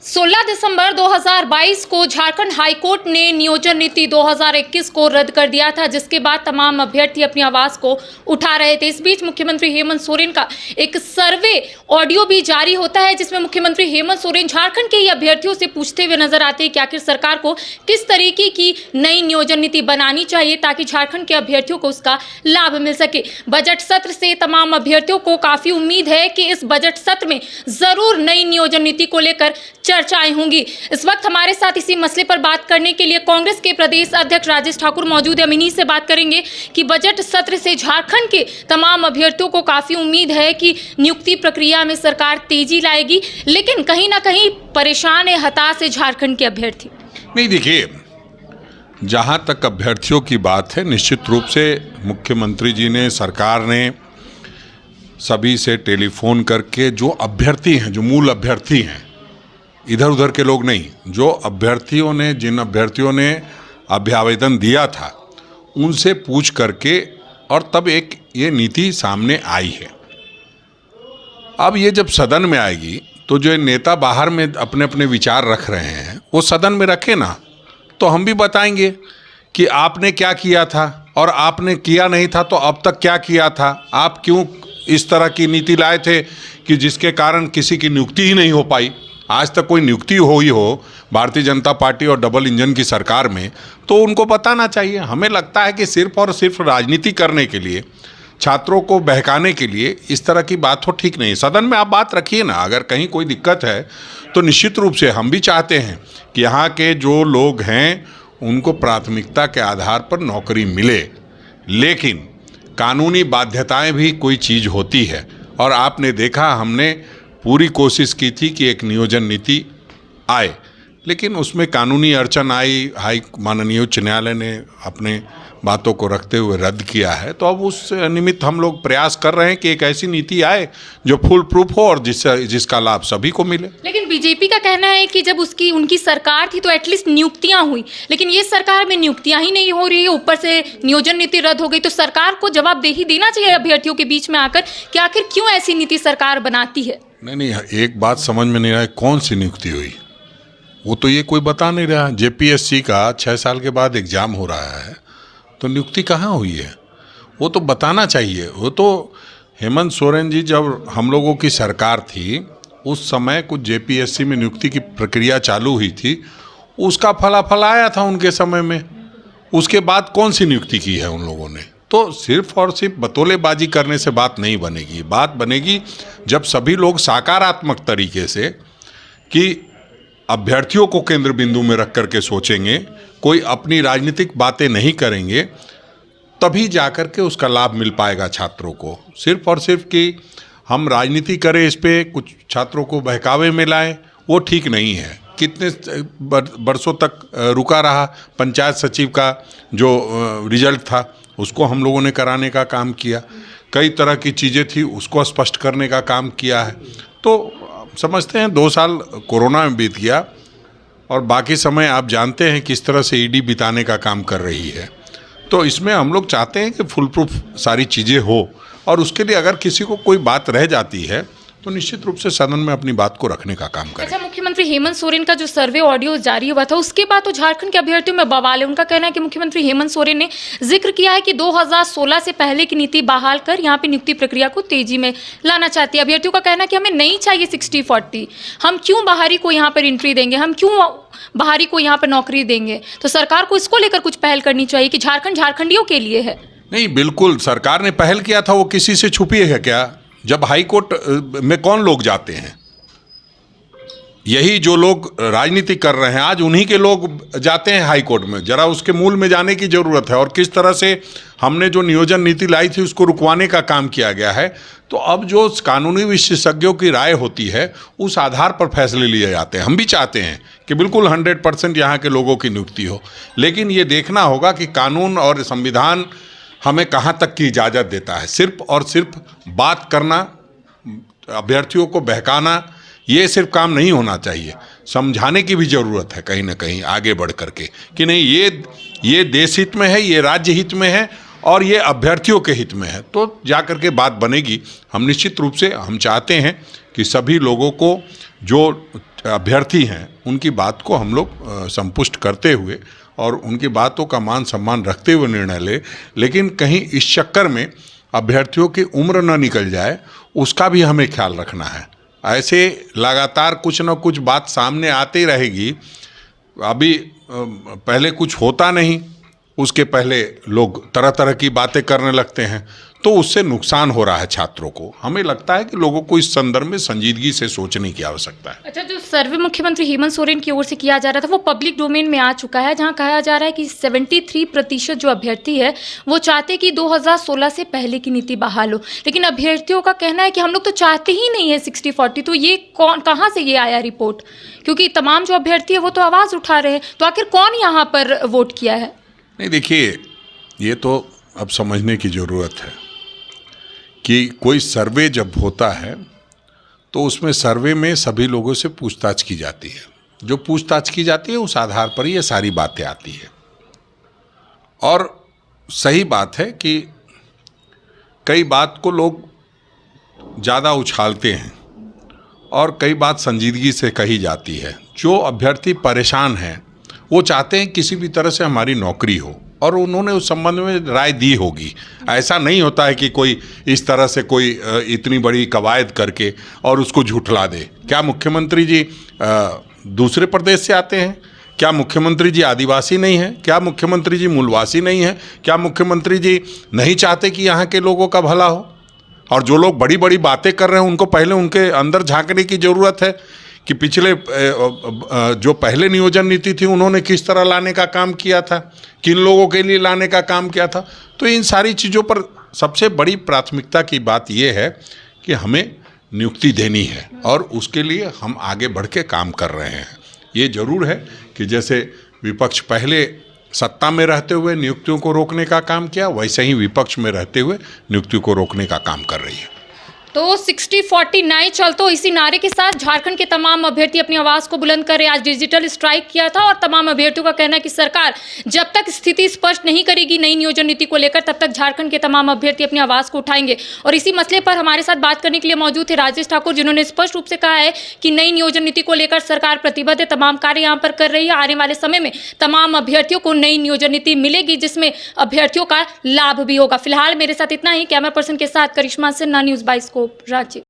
16 दिसंबर 2022 को झारखंड हाईकोर्ट ने नियोजन नीति 2021 को रद्द कर दिया था, जिसके बाद तमाम अभ्यर्थी अपनी आवाज को उठा रहे थे। इस बीच मुख्यमंत्री हेमंत सोरेन का एक सर्वे ऑडियो भी जारी होता है, जिसमें मुख्यमंत्री हेमंत सोरेन झारखंड के ही अभ्यर्थियों से पूछते हुए नजर आते हैं कि आखिर सरकार को किस तरीके की नई नियोजन नीति बनानी चाहिए ताकि झारखंड के अभ्यर्थियों को उसका लाभ मिल सके। बजट सत्र से तमाम अभ्यर्थियों को काफी उम्मीद है कि इस बजट सत्र में जरूर नई नियोजन नीति को लेकर चर्चाएं होंगी। इस वक्त हमारे साथ इसी मसले पर बात करने के लिए कांग्रेस के प्रदेश अध्यक्ष राजेश ठाकुर मौजूद है। हम इन्हीं से बात करेंगे कि बजट सत्र से झारखंड के तमाम अभ्यर्थियों को काफी उम्मीद है कि नियुक्ति प्रक्रिया में सरकार तेजी लाएगी, लेकिन कहीं ना कहीं परेशान है, हताश है झारखंड के अभ्यर्थी। नहीं, देखिए, जहां तक अभ्यर्थियों की बात है, निश्चित रूप से मुख्यमंत्री जी ने, सरकार ने सभी से टेलीफोन करके जो अभ्यर्थी हैं, जो मूल अभ्यर्थी हैं, इधर उधर के लोग नहीं, जो अभ्यर्थियों ने, जिन अभ्यर्थियों ने अभ्यावेदन दिया था, उनसे पूछ करके और तब एक ये नीति सामने आई है। अब ये जब सदन में आएगी तो जो नेता बाहर में अपने अपने विचार रख रहे हैं वो सदन में रखे ना, तो हम भी बताएंगे कि आपने क्या किया था और आपने किया नहीं था तो अब तक क्या किया था, आप क्यों इस तरह की नीति लाए थे कि जिसके कारण किसी की नियुक्ति ही नहीं हो पाई। आज तक कोई नियुक्ति हुई हो भारतीय जनता पार्टी और डबल इंजन की सरकार में, तो उनको बताना चाहिए। हमें लगता है कि सिर्फ और सिर्फ राजनीति करने के लिए, छात्रों को बहकाने के लिए इस तरह की बात हो ठीक नहीं। सदन में आप बात रखिए ना, अगर कहीं कोई दिक्कत है तो निश्चित रूप से हम भी चाहते हैं कि यहाँ के जो लोग हैं उनको प्राथमिकता के आधार पर नौकरी मिले, लेकिन कानूनी बाध्यताएं भी कोई चीज़ होती है। और आपने देखा, हमने पूरी कोशिश की थी कि एक नियोजन नीति आए, लेकिन उसमें कानूनी अड़चन आई। माननीय उच्च न्यायालय ने अपने बातों को रखते हुए रद्द किया है। तो अब उस निमित्त हम लोग प्रयास कर रहे हैं कि एक ऐसी नीति आए जो फुल प्रूफ हो और जिसका लाभ सभी को मिले। लेकिन बीजेपी का कहना है कि जब उनकी सरकार थी तो एटलीस्ट नियुक्तियां हुई, लेकिन ये सरकार में नियुक्तियां ही नहीं हो रही है, ऊपर से नियोजन नीति रद्द हो गई। तो सरकार को जवाबदेही देना चाहिए अभ्यर्थियों के बीच में आकर कि आखिर क्यों ऐसी नीति सरकार बनाती है। नहीं, एक बात समझ में नहीं रहा है, कौन सी नियुक्ति हुई वो तो ये कोई बता नहीं रहा। जेपीएससी का 6 साल के बाद एग्जाम हो रहा है, तो नियुक्ति कहाँ हुई है वो तो बताना चाहिए। वो तो हेमंत सोरेन जी, जब हम लोगों की सरकार थी उस समय कुछ जेपीएससी में नियुक्ति की प्रक्रिया चालू हुई थी, उसका फलाफल आया था उनके समय में। उसके बाद कौन सी नियुक्ति की है उन लोगों ने। तो सिर्फ और सिर्फ बतौलेबाजी करने से बात नहीं बनेगी। बात बनेगी जब सभी लोग सकारात्मक तरीके से कि अभ्यर्थियों को केंद्र बिंदु में रख करके सोचेंगे, कोई अपनी राजनीतिक बातें नहीं करेंगे, तभी जाकर के उसका लाभ मिल पाएगा छात्रों को। सिर्फ और सिर्फ कि हम राजनीति करें, इस पे कुछ छात्रों को बहकावे में लाएं, वो ठीक नहीं है। कितने बरसों तक रुका रहा पंचायत सचिव का जो रिजल्ट था, उसको हम लोगों ने कराने का काम किया। कई तरह की चीज़ें थी, उसको स्पष्ट करने का काम किया है। तो समझते हैं 2 साल कोरोना में बीत गया और बाकी समय आप जानते हैं किस तरह से ईडी बिताने का काम कर रही है। तो इसमें हम लोग चाहते हैं कि फुल प्रूफ सारी चीज़ें हो, और उसके लिए अगर किसी को कोई बात रह जाती है तो निश्चित रूप से सदन में अपनी बात को रखने का काम करें। अच्छा, मुख्यमंत्री हेमंत सोरेन का जो सर्वे ऑडियो जारी हुआ था उसके बाद तो झारखंड के अभ्यर्थियों में बवाल है। उनका कहना है कि मुख्यमंत्री हेमंत सोरेन ने जिक्र किया है कि 2016 से पहले की नीति बहाल कर यहाँ पे नियुक्ति प्रक्रिया को तेजी में लाना चाहती है। अभ्यर्थियों का कहना है कि हमें नहीं चाहिए 60-40, हम क्यों बाहरी को यहाँ पर एंट्री देंगे, हम क्यों बाहरी को यहाँ पर नौकरी देंगे। तो सरकार को इसको लेकर कुछ पहल करनी चाहिए कि झारखंड झारखंडियों के लिए है। नहीं, बिल्कुल सरकार ने पहल किया था, वो किसी से छुपी है क्या। जब हाई कोर्ट में कौन लोग जाते हैं, यही जो लोग राजनीति कर रहे हैं आज, उन्हीं के लोग जाते हैं हाई कोर्ट में। जरा उसके मूल में जाने की जरूरत है, और किस तरह से हमने जो नियोजन नीति लाई थी उसको रुकवाने का काम किया गया है। तो अब जो कानूनी विशेषज्ञों की राय होती है उस आधार पर फैसले लिए जाते हैं। हम भी चाहते हैं कि बिल्कुल 100% यहाँ के लोगों की नियुक्ति हो, लेकिन ये देखना होगा कि कानून और संविधान हमें कहाँ तक की इजाज़त देता है। सिर्फ और सिर्फ बात करना, अभ्यर्थियों को बहकाना, ये सिर्फ काम नहीं होना चाहिए। समझाने की भी ज़रूरत है कहीं ना कहीं आगे बढ़ करके कि नहीं, ये देश हित में है, ये राज्य हित में है और ये अभ्यर्थियों के हित में है, तो जाकर के बात बनेगी। हम निश्चित रूप से हम चाहते हैं कि सभी लोगों को जो अभ्यर्थी हैं उनकी बात को हम लोग संतुष्ट करते हुए और उनकी बातों का मान सम्मान रखते हुए निर्णय लेकिन कहीं इस चक्कर में अभ्यर्थियों की उम्र न निकल जाए उसका भी हमें ख्याल रखना है। ऐसे लगातार कुछ न कुछ बात सामने आती रहेगी। अभी पहले कुछ होता नहीं, उसके पहले लोग तरह तरह की बातें करने लगते हैं, तो उससे नुकसान हो रहा है छात्रों को। हमें लगता है कि लोगों को इस संदर्भ में संजीदगी से सोचने की आवश्यकता है। अच्छा, जो सर्वे मुख्यमंत्री हेमंत सोरेन की ओर से किया जा रहा था वो पब्लिक डोमेन में आ चुका है, जहां कहा जा रहा है कि 73% जो अभ्यर्थी है वो चाहते कि 2016 से पहले की नीति बहाल हो, लेकिन अभ्यर्थियों का कहना है कि हम लोग तो चाहते ही नहीं है 60-40। तो ये कहाँ से ये आया रिपोर्ट? क्योंकि तमाम जो अभ्यर्थी है वो तो आवाज़ उठा रहे हैं, तो आखिर कौन यहाँ पर वोट किया है? नहीं, देखिए, ये तो अब समझने की ज़रूरत है कि कोई सर्वे जब होता है तो उसमें सर्वे में सभी लोगों से पूछताछ की जाती है। जो पूछताछ की जाती है उस आधार पर ये सारी बातें आती है। और सही बात है कि कई बात को लोग ज़्यादा उछालते हैं और कई बात संजीदगी से कही जाती है। जो अभ्यर्थी परेशान हैं वो चाहते हैं किसी भी तरह से हमारी नौकरी हो और उन्होंने उस संबंध में राय दी होगी। ऐसा नहीं होता है कि कोई इस तरह से कोई इतनी बड़ी कवायद करके और उसको झुठला दे। क्या मुख्यमंत्री जी दूसरे प्रदेश से आते हैं? क्या मुख्यमंत्री जी आदिवासी नहीं हैं? क्या मुख्यमंत्री जी मूलवासी नहीं हैं? क्या मुख्यमंत्री जी नहीं चाहते कि यहाँ के लोगों का भला हो? और जो लोग बड़ी बड़ी बातें कर रहे हैं उनको पहले उनके अंदर झांकने की ज़रूरत है कि पिछले जो पहले नियोजन नीति थी उन्होंने किस तरह लाने का काम किया था, किन लोगों के लिए लाने का काम किया था। तो इन सारी चीज़ों पर सबसे बड़ी प्राथमिकता की बात यह है कि हमें नियुक्ति देनी है और उसके लिए हम आगे बढ़ के काम कर रहे हैं। ये ज़रूर है कि जैसे विपक्ष पहले सत्ता में रहते हुए नियुक्तियों को रोकने का काम किया, वैसे ही विपक्ष में रहते हुए नियुक्तियों को रोकने का काम कर रही है। तो 60-40 नहीं चलतो, इसी नारे के साथ झारखंड के तमाम अभ्यर्थी अपनी आवाज़ को बुलंद कर रहे। आज डिजिटल स्ट्राइक किया था और तमाम अभ्यर्थियों का कहना है कि सरकार जब तक स्थिति स्पष्ट नहीं करेगी नई नियोजन नीति को लेकर तब तक झारखंड के तमाम अभ्यर्थी अपनी आवाज़ को उठाएंगे। और इसी मसले पर हमारे साथ बात करने के लिए मौजूद थे राजेश ठाकुर, जिन्होंने स्पष्ट रूप से कहा है कि नई नियोजन नीति को लेकर सरकार प्रतिबद्ध है, तमाम कार्य यहाँ पर कर रही है। आने वाले समय में तमाम अभ्यर्थियों को नई नियोजन नीति मिलेगी जिसमें अभ्यर्थियों का लाभ भी होगा। फिलहाल मेरे साथ इतना ही। कैमरा पर्सन के साथ करिश्मा सिन्हा, न्यूज़ 22 रांची।